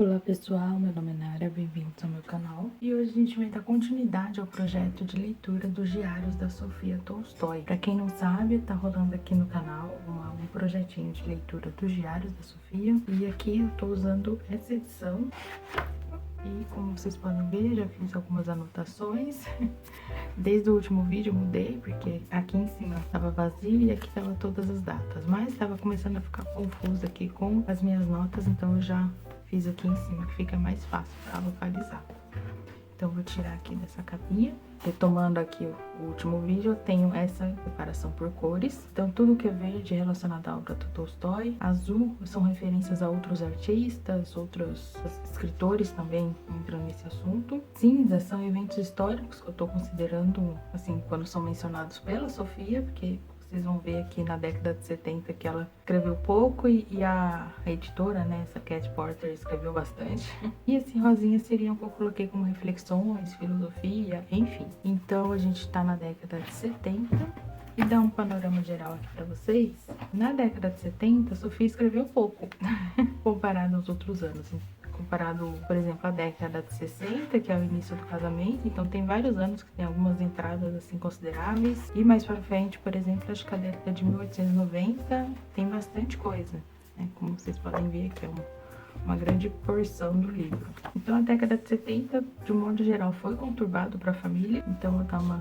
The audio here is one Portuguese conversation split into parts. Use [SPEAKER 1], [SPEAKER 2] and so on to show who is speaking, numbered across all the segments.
[SPEAKER 1] Olá pessoal, meu nome é Nara, bem-vindos ao meu canal. E hoje a gente vai dar continuidade ao projeto de leitura dos diários da Sofia Tolstói. Para quem não sabe, tá rolando aqui no canal um projetinho de leitura dos diários da Sofia. E aqui eu tô usando essa edição. E como vocês podem ver, já fiz algumas anotações. Desde o último vídeo eu mudei, porque aqui em cima estava vazio e aqui estava todas as datas. Mas estava começando a ficar confuso aqui com as minhas notas, então eu já fiz aqui em cima, que fica mais fácil para localizar. Então vou tirar aqui dessa capinha. Retomando aqui o último vídeo, eu tenho essa separação por cores. Então tudo que é verde é relacionado à obra do Tolstói. Azul são referências a outros artistas, outros escritores também entram nesse assunto. Cinza são eventos históricos que eu estou considerando, assim, quando são mencionados pela Sofia, porque vocês vão ver aqui na década de 70 que ela escreveu pouco e a editora, né, essa Cat Porter, escreveu bastante. E esse rosinha seria o que eu coloquei como reflexões, filosofia, enfim. Então a gente tá na década de 70 e dá um panorama geral aqui pra vocês. Na década de 70, a Sofia escreveu pouco, comparado aos outros anos. Comparado, por exemplo, à década de 60, que é o início do casamento, então tem vários anos que tem algumas entradas assim consideráveis. E mais pra frente, por exemplo, acho que a década de 1890 tem bastante coisa, né? Como vocês podem ver aqui, é uma grande porção do livro. Então a década de 70, de um modo geral, foi conturbado para a família. Então eu vou dar uma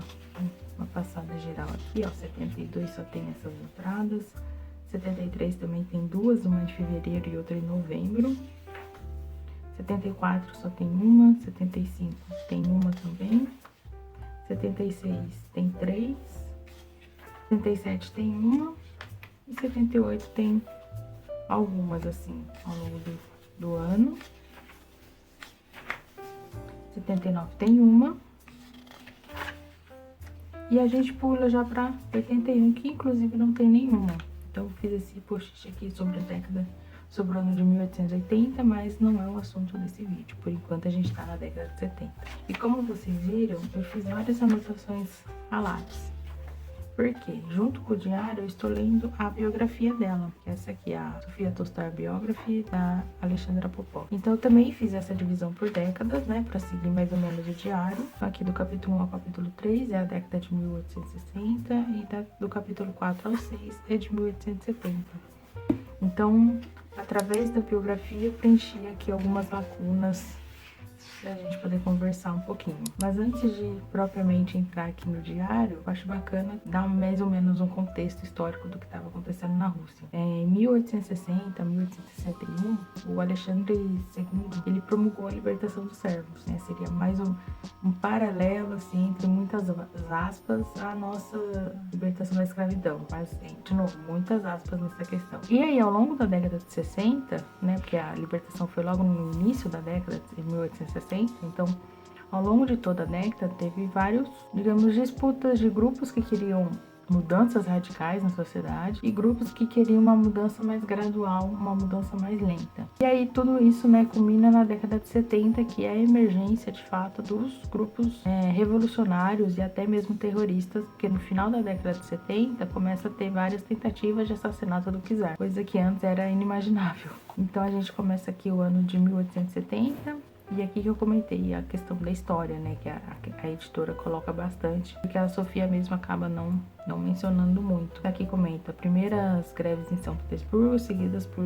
[SPEAKER 1] passada geral aqui, ó. 72 só tem essas entradas. 73 também tem duas, uma de fevereiro e outra em novembro. 74 só tem uma, 75 tem uma também, 76 tem 3, 77 tem uma e 78 tem algumas assim ao longo do ano. 79 tem uma. E a gente pula já para 81, que inclusive não tem nenhuma. Então eu fiz esse post aqui sobre a década, sobre o ano de 1880, mas não é o assunto desse vídeo. Por enquanto a gente tá na década de 70. E como vocês viram, eu fiz várias anotações a lápis. Porque, junto com o diário, eu estou lendo a biografia dela. Essa aqui é a Sofia Tolstói Biography, da Alexandra Popov. Então, eu também fiz essa divisão por décadas, né? Pra seguir mais ou menos o diário. Aqui do capítulo 1 ao capítulo 3 é a década de 1860 e do capítulo 4 ao 6 é de 1870. Então, através da biografia, eu preenchi aqui algumas lacunas pra gente poder conversar um pouquinho. Mas antes de propriamente entrar aqui no diário, eu acho bacana dar mais ou menos um contexto histórico do que estava acontecendo na Rússia. Em 1860, 1861, o Alexandre II, ele promulgou a libertação dos servos, né? Seria mais um paralelo, assim, entre muitas aspas, à nossa libertação da escravidão. Mas, de novo, muitas aspas nessa questão. E aí, ao longo da década de 60, né, porque a libertação foi logo no início da década de 1860, então, ao longo de toda a década, teve vários, digamos, disputas de grupos que queriam mudanças radicais na sociedade e grupos que queriam uma mudança mais gradual, uma mudança mais lenta. E aí tudo isso, né, culmina na década de 70, que é a emergência, de fato, dos grupos revolucionários e até mesmo terroristas, porque no final da década de 70 começa a ter várias tentativas de assassinato do czar, coisa que antes era inimaginável. Então a gente começa aqui o ano de 1870, e aqui que eu comentei a questão da história, né, que a editora coloca bastante, porque a Sofia mesmo acaba não mencionando muito. Aqui comenta, primeiras greves em São Petersburgo, seguidas por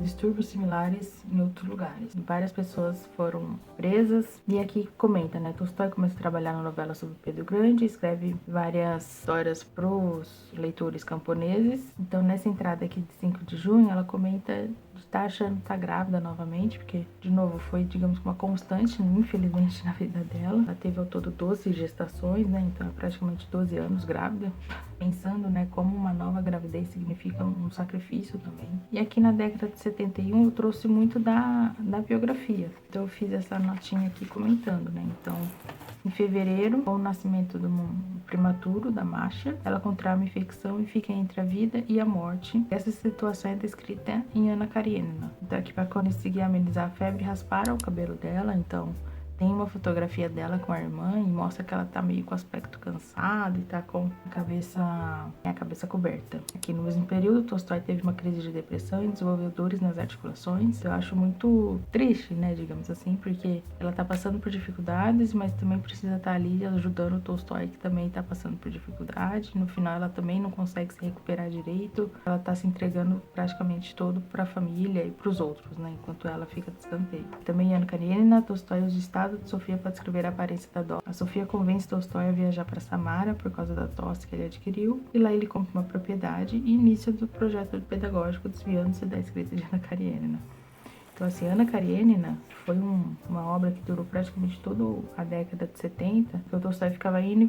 [SPEAKER 1] distúrbios similares em outros lugares. Várias pessoas foram presas, e aqui comenta, né, Tolstói começou a trabalhar na novela sobre Pedro Grande, escreve várias histórias pros leitores camponeses. Então, nessa entrada aqui de 5 de junho, ela comenta tá achando que tá grávida novamente, porque, de novo, foi, digamos, uma constante, infelizmente, na vida dela. Ela teve ao todo 12 gestações, né, então é praticamente 12 anos grávida, pensando, né, como uma nova gravidez significa um sacrifício também. E aqui na década de 71 eu trouxe muito da biografia, então eu fiz essa notinha aqui comentando, né, então... Em fevereiro, com o nascimento do prematuro da Masha, ela contrai uma infecção e fica entre a vida e a morte. Essa situação é descrita em Ana Karenina. Então, aqui para conseguir amenizar a febre, rasparam o cabelo dela. Então, tem uma fotografia dela com a irmã e mostra que ela tá meio com aspecto cansado e tá com a cabeça coberta. Aqui no mesmo período, Tolstói teve uma crise de depressão e desenvolveu dores nas articulações. Eu acho muito triste, né, digamos assim, porque ela tá passando por dificuldades, mas também precisa estar ali ajudando o Tolstói, que também tá passando por dificuldade. No final, ela também não consegue se recuperar direito. Ela tá se entregando praticamente todo pra família e pros outros, né, enquanto ela fica de escanteio. Também Ana Karenina, Tolstói usa o estado de Sofia para descrever a aparência da dó. A Sofia convence Tolstói a viajar para Samara por causa da tosse que ele adquiriu, e lá ele compra uma propriedade e inicia do projeto pedagógico desviando-se da escrita de Ana Karenina. Então, assim, Ana Karenina foi uma obra que durou praticamente toda a década de 70, que o Tolstói ficava indo e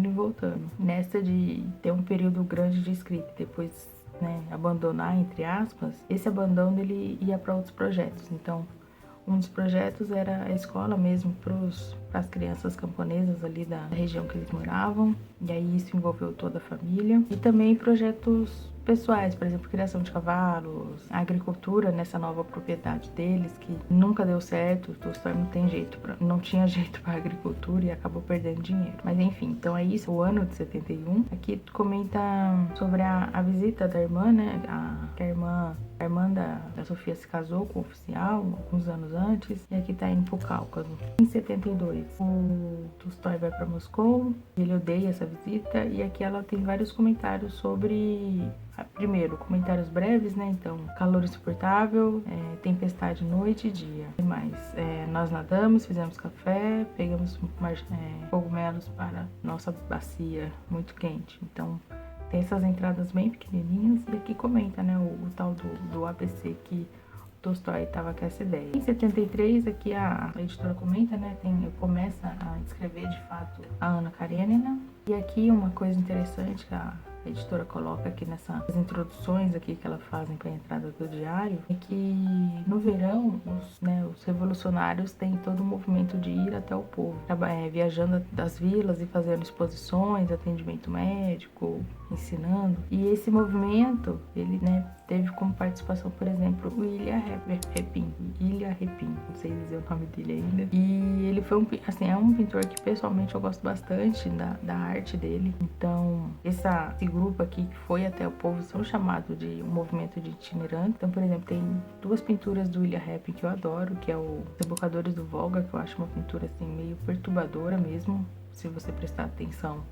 [SPEAKER 1] voltando. Nessa de ter um período grande de escrita, depois, né, abandonar, entre aspas, esse abandono ele ia para outros projetos. Então, um dos projetos era a escola mesmo para as crianças camponesas ali da região que eles moravam, e aí isso envolveu toda a família. E também projetos pessoais, por exemplo, criação de cavalos, a agricultura nessa nova propriedade deles, que nunca deu certo. O Tolstói não tinha jeito para agricultura e acabou perdendo dinheiro. Mas enfim, então é isso, o ano de 71. Aqui comenta sobre a visita da irmã, né? A irmã da Sofia se casou com o oficial alguns anos antes, e aqui tá indo pro Cáucaso. Em 72, o Tolstói vai para Moscou, ele odeia essa visita, e aqui ela tem vários comentários sobre... Primeiro, comentários breves, né? Então, calor insuportável, tempestade noite e dia. E mais, nós nadamos, fizemos café, pegamos cogumelos para nossa bacia muito quente. Então, tem essas entradas bem pequenininhas, e aqui comenta, né, o tal do ABC que o Tolstói estava com essa ideia. Em 73, aqui a editora comenta, né, começa a escrever de fato a Ana Karenina. E aqui uma coisa interessante que a editora coloca aqui nessas introduções aqui que ela fazem para a entrada do diário, é que no verão os revolucionários têm todo o movimento de ir até o povo, viajando das vilas e fazendo exposições, atendimento médico, ensinando. E esse movimento, ele, né, teve como participação, por exemplo, o Ilya Repin, não sei dizer o nome dele ainda. E ele foi é um pintor que pessoalmente eu gosto bastante da arte dele. Então, esse grupo aqui que foi até o povo são chamados de um movimento de itinerante. Então, por exemplo, tem duas pinturas do Ilya Repin que eu adoro, que é o Rebocadores do Volga, que eu acho uma pintura assim meio perturbadora mesmo, se você prestar atenção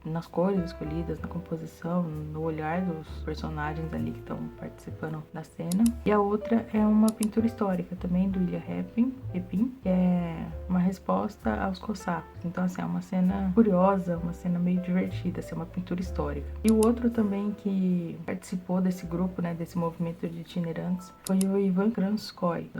[SPEAKER 1] nas cores escolhidas, na composição, no olhar dos personagens ali que estão participando da cena. E a outra é uma pintura histórica também do Ilya Repin, que é uma resposta aos cossacos. Então, assim, é uma cena curiosa, uma cena meio divertida, assim, uma pintura histórica. E o outro também que participou desse grupo, né, desse movimento de itinerantes, foi o Ivan Kranskoy,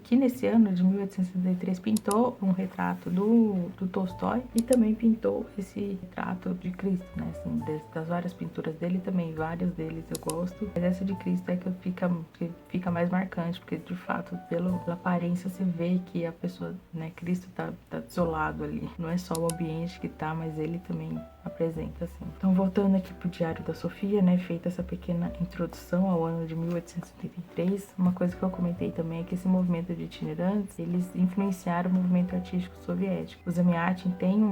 [SPEAKER 1] que nesse ano de 1863 pintou um retrato do Tolstói e também pintou esse retrato de Cristo, né, assim, das várias pinturas dele também, várias deles eu gosto, mas essa de Cristo é que fica mais marcante, porque de fato, pela aparência, se vê que a pessoa, né, Cristo tá desolado ali, não é só o ambiente que tá, mas ele também apresenta, assim. Então, voltando aqui pro Diário da Sofia, né, feita essa pequena introdução ao ano de 1873, uma coisa que eu comentei também é que esse movimento de itinerantes, eles influenciaram o movimento artístico soviético. O Zamyatin tem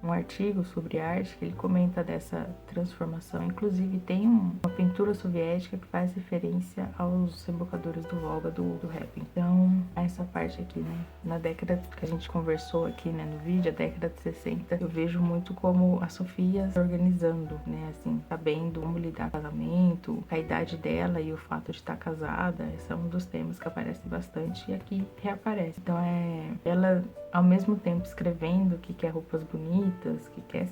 [SPEAKER 1] um artigo sobre arte que ele comenta dessa transformação. Inclusive tem uma pintura soviética que faz referência aos Rebocadores do Volga do Repin. Então, essa parte aqui, né, na década que a gente conversou aqui, né, no vídeo, a década de 60, eu vejo muito como a Sofia se organizando, né, assim, sabendo como lidar com o casamento, a idade dela e o fato de estar casada. Esse é um dos temas que aparece bastante e aqui reaparece. Então, ela ao mesmo tempo escrevendo que quer roupas bonitas, que quer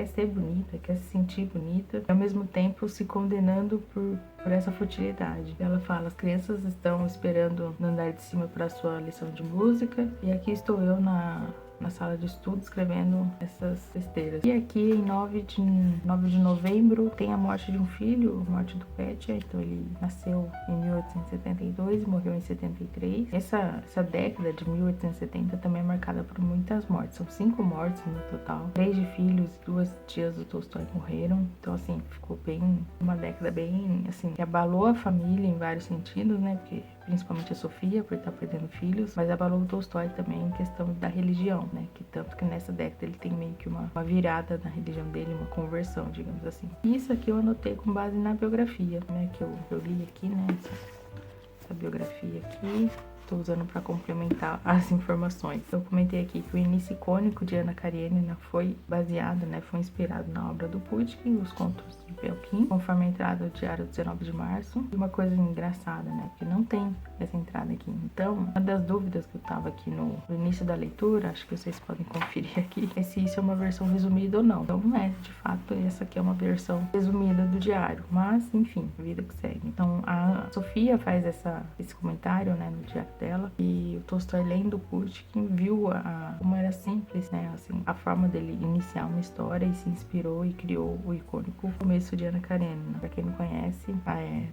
[SPEAKER 1] ser bonita, quer se sentir bonita, e ao mesmo tempo se condenando por essa futilidade. Ela fala: as crianças estão esperando no andar de cima para sua lição de música, e aqui estou eu na na sala de estudo escrevendo essas besteiras. E aqui em 9 de novembro tem a morte de um filho, a morte do Petya. Então ele nasceu em 1872 e morreu em 73. Essa década de 1870 também é marcada por muitas mortes. São 5 mortes no total. 3 de filhos e 2 tias do Tolstói morreram. Então assim, ficou uma década bem, assim, que abalou a família em vários sentidos, né? Porque principalmente a Sofia, por estar perdendo filhos, mas abalou o Tolstói também em questão da religião, né? Que tanto que nessa década ele tem meio que uma virada na religião dele, uma conversão, digamos assim. Isso aqui eu anotei com base na biografia, né? Que eu li aqui, né? Essa biografia aqui. Estou usando para complementar as informações. Eu comentei aqui que o início icônico de Ana Karenina foi baseado, né, foi inspirado na obra do Pushkin, os contos de Belkin, conforme a entrada do diário 19 de março. E uma coisa engraçada, né, que não tem essa entrada aqui. Então, uma das dúvidas que eu tava aqui no início da leitura, acho que vocês podem conferir aqui, é se isso é uma versão resumida ou não. Então, não é, de fato, essa aqui é uma versão resumida do diário. Mas, enfim, vida que segue. Então, a Sofia faz esse comentário, né, no diário dela, e o Tolstói, lendo Pushkin, viu como era simples, né, assim, a forma dele iniciar uma história e se inspirou e criou o icônico começo de Ana Karenina. Pra quem não conhece,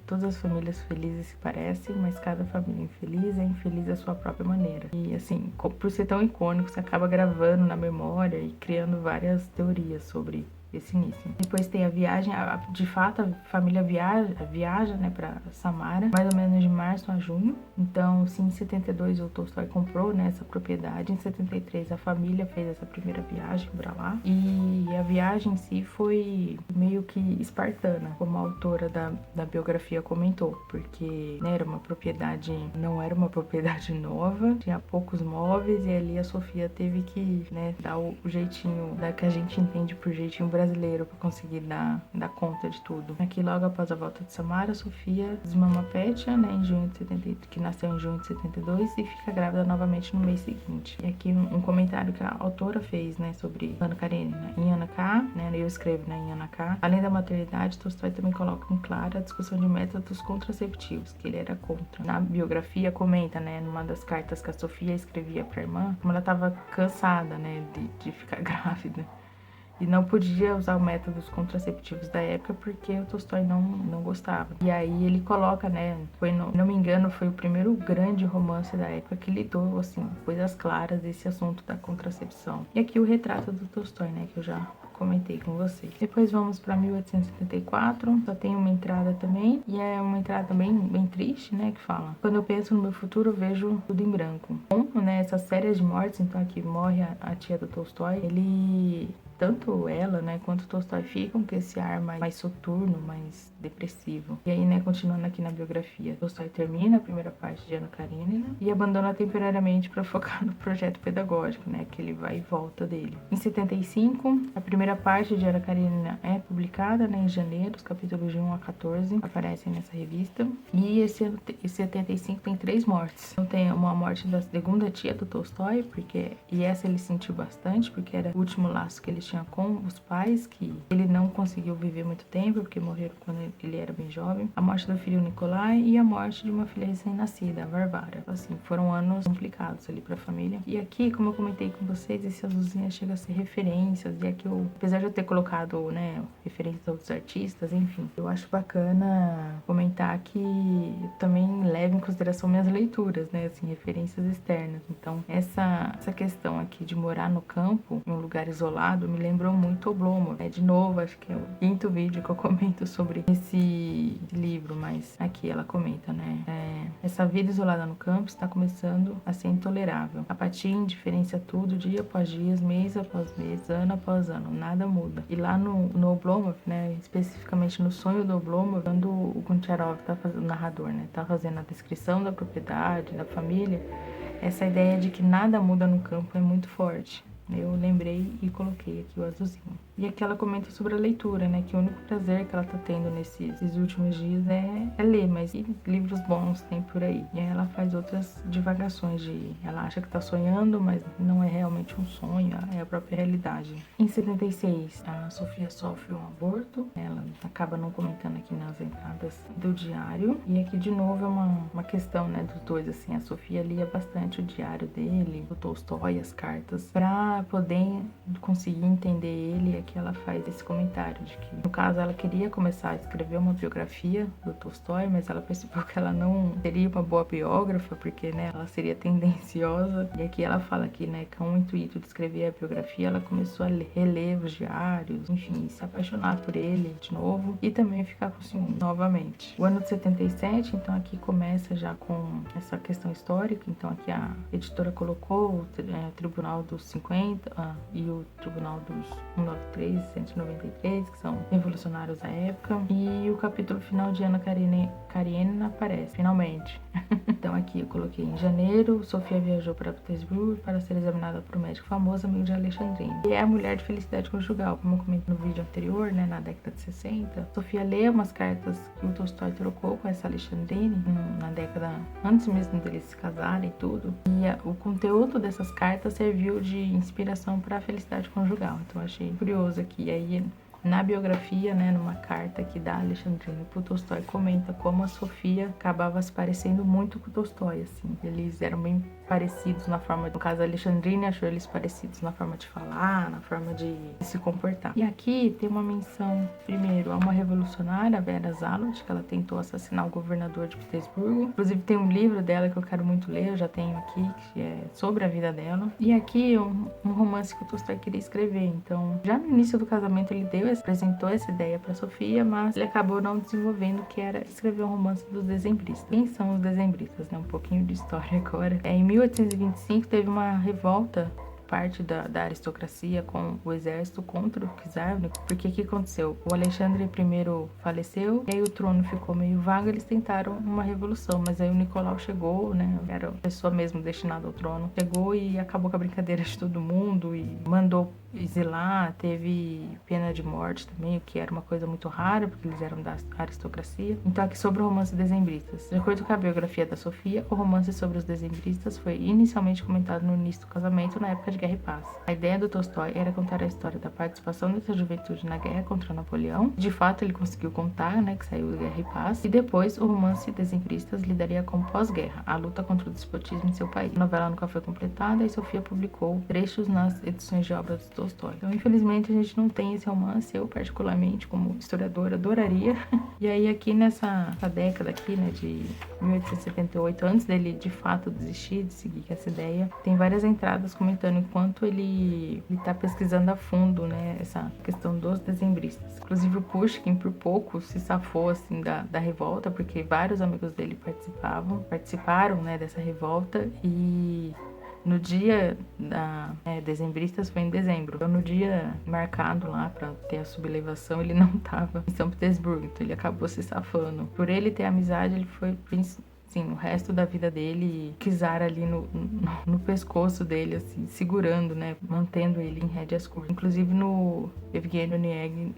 [SPEAKER 1] todas as famílias felizes se parecem, mas cada família infeliz é infeliz à sua própria maneira. E assim, por ser tão icônico, você acaba gravando na memória e criando várias teorias sobre esse início. Depois tem a viagem, de fato a família viaja, né, para Samara, mais ou menos de março a junho. Então, sim, em 72 o Tolstói comprou, né, essa propriedade. Em 73 a família fez essa primeira viagem para lá. E a viagem em si foi meio que espartana, como a autora da biografia comentou, porque, né, não era uma propriedade nova, tinha poucos móveis e ali a Sofia teve que, né, dar o jeitinho que a gente entende por jeitinho brasileiro para conseguir dar conta de tudo. Aqui, logo após a volta de Samara, Sofia desmama Petya, né, que nasceu em junho de 72 e fica grávida novamente no mês seguinte. E aqui um comentário que a autora fez, né, sobre Ana Karenina. Em Ana K, né, eu escrevo, né, em Ana K, além da maternidade, Tolstói também coloca em claro a discussão de métodos contraceptivos, que ele era contra. Na biografia comenta, né, numa das cartas que a Sofia escrevia para a irmã, como ela estava cansada, né, de ficar grávida. E não podia usar métodos contraceptivos da época porque o Tolstói não gostava. E aí ele coloca, né, não me engano, foi o primeiro grande romance da época que lidou, assim, coisas claras desse assunto da contracepção. E aqui o retrato do Tolstói, né, que eu já comentei com vocês. Depois vamos para 1874, só tem uma entrada também, e é uma entrada bem triste, né, que fala: quando eu penso no meu futuro, vejo tudo em branco. Bom, né, essas séries de mortes, então aqui morre a tia do Tolstói, tanto ela, né, quanto Tolstói ficam com esse ar mais soturno, mais depressivo. E aí, né, continuando aqui na biografia, Tolstói termina a primeira parte de Ana Karenina e abandona temporariamente para focar no projeto pedagógico, né, que ele vai e volta dele. Em 75, a primeira parte de Ana Karenina é publicada, né, em janeiro, os capítulos de 1 a 14 aparecem nessa revista. E esse ano, em 75, tem 3 mortes. Então tem uma morte da segunda tia do Tolstói, e essa ele sentiu bastante, porque era o último laço que ele tinha com os pais, que ele não conseguiu viver muito tempo, porque morreram quando ele era bem jovem. A morte do filho Nikolai e a morte de uma filha recém-nascida, a Varvara. Assim, foram anos complicados ali pra família. E aqui, como eu comentei com vocês, esse azulzinho chega a ser referências, e aqui apesar de eu ter colocado, né, referências a outros artistas, enfim, eu acho bacana comentar que eu também levo em consideração minhas leituras, né, assim, referências externas. Então, essa questão aqui de morar no campo, em um lugar isolado, me lembrou muito Oblomov. De novo, acho que é o 5º vídeo que eu comento sobre esse livro, mas aqui ela comenta, né? Essa vida isolada no campo está começando a ser intolerável. A apatia indiferença tudo, dia após dia, mês após mês, ano após ano, nada muda. E lá no Oblomov, né, especificamente no Sonho do Oblomov, quando o Goncharov tá fazendo, o narrador, né, tá fazendo a descrição da propriedade, da família, essa ideia de que nada muda no campo é muito forte. Eu lembrei e coloquei aqui o azulzinho. E aqui ela comenta sobre a leitura, né? Que o único prazer que ela tá tendo nesses últimos dias é ler, mas e livros bons tem por aí. E aí ela faz outras divagações ela acha que tá sonhando, mas não é realmente um sonho, é a própria realidade. Em 76, a Sofia sofre um aborto, ela acaba não comentando aqui nas entradas do diário. E aqui de novo é uma questão, né, dos dois, assim, a Sofia lia bastante o diário dele, o Tolstói, as cartas, pra poder conseguir entender ele. E aqui ela faz esse comentário de que, no caso, ela queria começar a escrever uma biografia do Tolstói, mas ela percebeu que ela não seria uma boa biógrafa, porque, né, ela seria tendenciosa. E aqui ela fala que, né, com o intuito de escrever a biografia, ela começou a reler os diários, enfim, se apaixonar por ele de novo e também ficar com ciúme novamente. O ano de 77, então aqui começa já com essa questão histórica. Então aqui a editora colocou o Tribunal dos 50 e o Tribunal dos 193 e 193, que são revolucionários da época. E o capítulo final de Ana Karenina aparece, finalmente. Então aqui eu coloquei em janeiro, Sofia viajou para Petersburgo para ser examinada por um médico famoso, amigo de Alexandrine. E é a mulher de felicidade conjugal, como eu comentei no vídeo anterior, né, na década de 60. Sofia lê umas cartas que o Tolstói trocou com essa Alexandrine na década antes mesmo deles se casarem e tudo. E o conteúdo dessas cartas serviu de inspiração para a felicidade conjugal. Então eu achei curioso aqui. E aí na biografia, né, numa carta que dá Alexandrine pro Tolstói, comenta como a Sofia acabava se parecendo muito com o Tolstói, assim. Eles eram bem parecidos na forma, no caso a Alexandrine achou eles parecidos na forma de falar, na forma de se comportar. E aqui tem uma menção, primeiro, a uma revolucionária, a Vera Zalot, que ela tentou assassinar o governador de Petersburgo. Inclusive tem um livro dela que eu quero muito ler, eu já tenho aqui, que é sobre a vida dela. E aqui um romance que o Tolstói queria escrever. Então, já no início do casamento ele apresentou essa ideia para Sofia, mas ele acabou não desenvolvendo, que era escrever um romance dos dezembristas. Quem são os dezembristas, né? Um pouquinho de história agora. Em 1825 teve uma revolta parte da aristocracia com o exército contra o czar, porque o que aconteceu? O Alexandre I faleceu, e aí o trono ficou meio vago, eles tentaram uma revolução, mas aí o Nicolau chegou, né, era a pessoa mesmo destinada ao trono, chegou e acabou com a brincadeira de todo mundo e mandou exilar, teve pena de morte também, o que era uma coisa muito rara, porque eles eram da aristocracia. Então aqui sobre o romance Dezembristas. De acordo com a biografia da Sofia, o romance sobre os dezembristas foi inicialmente comentado no início do casamento, na época de Guerra e Paz. A ideia do Tolstói era contar a história da participação dessa juventude na guerra contra Napoleão. De fato, ele conseguiu contar, né, que saiu Guerra e Paz. E depois, o romance Dezembristas lidaria com pós-guerra, a luta contra o despotismo em seu país. A novela nunca foi completada e Sofia publicou trechos nas edições de obras do Tolstói. Então, infelizmente, a gente não tem esse romance. Eu, particularmente, como historiadora, adoraria. E aí, aqui nessa década aqui, né, de 1878, antes dele, de fato, desistir de seguir essa ideia, tem várias entradas comentando enquanto ele tá pesquisando a fundo, né, essa questão dos dezembristas. Inclusive, o Pushkin, por pouco, se safou, assim, da revolta, porque vários amigos dele participaram, né, dessa revolta. E no dia da dezembristas foi em dezembro. Então, no dia marcado lá pra ter a sublevação, ele não tava em São Petersburgo. Então, ele acabou se safando. Por ele ter amizade, ele foi, sim, o resto da vida dele, czar ali no pescoço dele, assim, segurando, né, mantendo ele em rédeas curtas. Inclusive no Evgeny Onegin,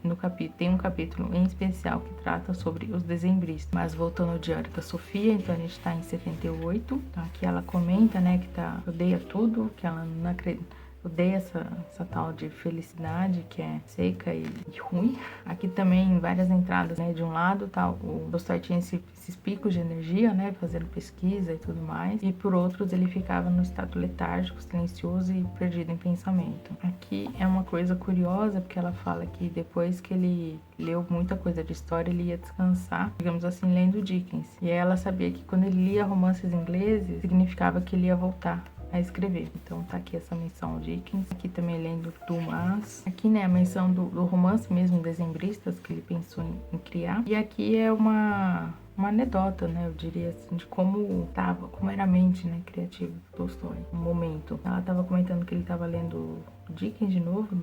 [SPEAKER 1] tem um capítulo em especial que trata sobre os dezembristas. Mas voltando ao diário da Sofia, então a gente tá em 78, tá? Aqui ela comenta, né, que odeia tudo, que ela não acredita. Odeia essa tal de felicidade que é seca e ruim. Aqui também várias entradas, né? De um lado tá o Tolstói tinha esses picos de energia, né? Fazendo pesquisa e tudo mais. E por outros ele ficava no estado letárgico, silencioso e perdido em pensamento. Aqui é uma coisa curiosa, porque ela fala que depois que ele leu muita coisa de história, ele ia descansar, digamos assim, lendo Dickens. E aí ela sabia que quando ele lia romances ingleses, significava que ele ia voltar a escrever. Então tá aqui essa menção ao Dickens. Aqui também lendo Dumas. Aqui, né, a menção do romance mesmo, Dezembristas, que ele pensou em criar. E aqui é uma anedota, né, eu diria assim, de como era a mente, né, criativa do Tolstói no momento. Ela tava comentando que ele tava lendo Dickens de novo,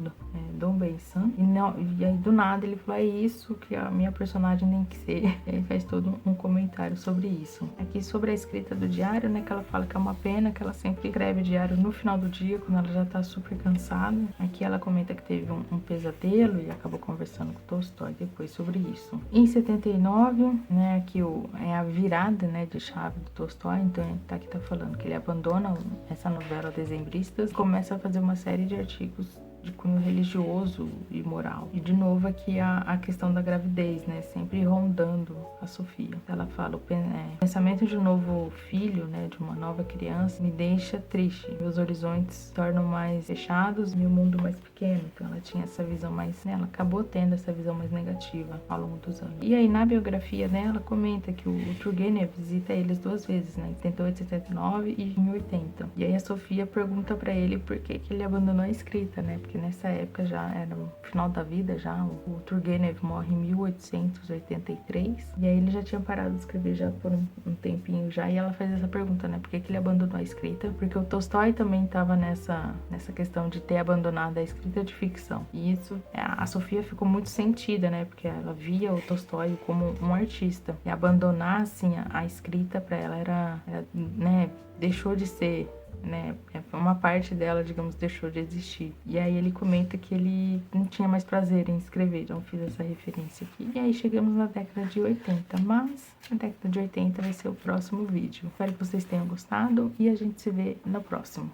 [SPEAKER 1] Dom Ben-san, e aí do nada ele falou, é isso que a minha personagem tem que ser. E aí faz todo um comentário sobre isso. Aqui sobre a escrita do diário, né, que ela fala que é uma pena que ela sempre escreve diário no final do dia, quando ela já tá super cansada. Aqui ela comenta que teve um pesadelo e acabou conversando com Tolstói depois sobre isso. Em 79, né, aqui é a virada, né, de chave do Tolstói, então aqui tá falando que ele abandona essa novela Dezembristas, começa a fazer uma série de artigos de cunho religioso e moral. E de novo aqui a questão da gravidez, né, sempre rondando a Sofia. Ela fala, o pensamento de um novo filho, né, de uma nova criança, me deixa triste. Meus horizontes se tornam mais fechados, meu mundo mais pequeno. Então ela tinha essa visão mais, né, ela acabou tendo essa visão mais negativa ao longo dos anos. E aí na biografia dela comenta que o Turgenev visita eles 2 vezes, né, em 78, 79 e em 80. E aí a Sofia pergunta para ele por que ele abandonou a escrita, né, porque nessa época já era o final da vida, já o Turgenev morre em 1883, e aí ele já tinha parado de escrever já por um tempinho já, e ela faz essa pergunta, né, por que ele abandonou a escrita? Porque o Tolstói também estava nessa questão de ter abandonado a escrita de ficção, e isso, a Sofia ficou muito sentida, né, porque ela via o Tolstói como um artista, e abandonar, assim, a escrita para ela era, né, deixou de ser, né, uma parte dela, digamos, deixou de existir. E aí ele comenta que ele não tinha mais prazer em escrever, então fiz essa referência aqui. E aí chegamos na década de 80, mas a década de 80 vai ser o próximo vídeo. Espero que vocês tenham gostado e a gente se vê no próximo.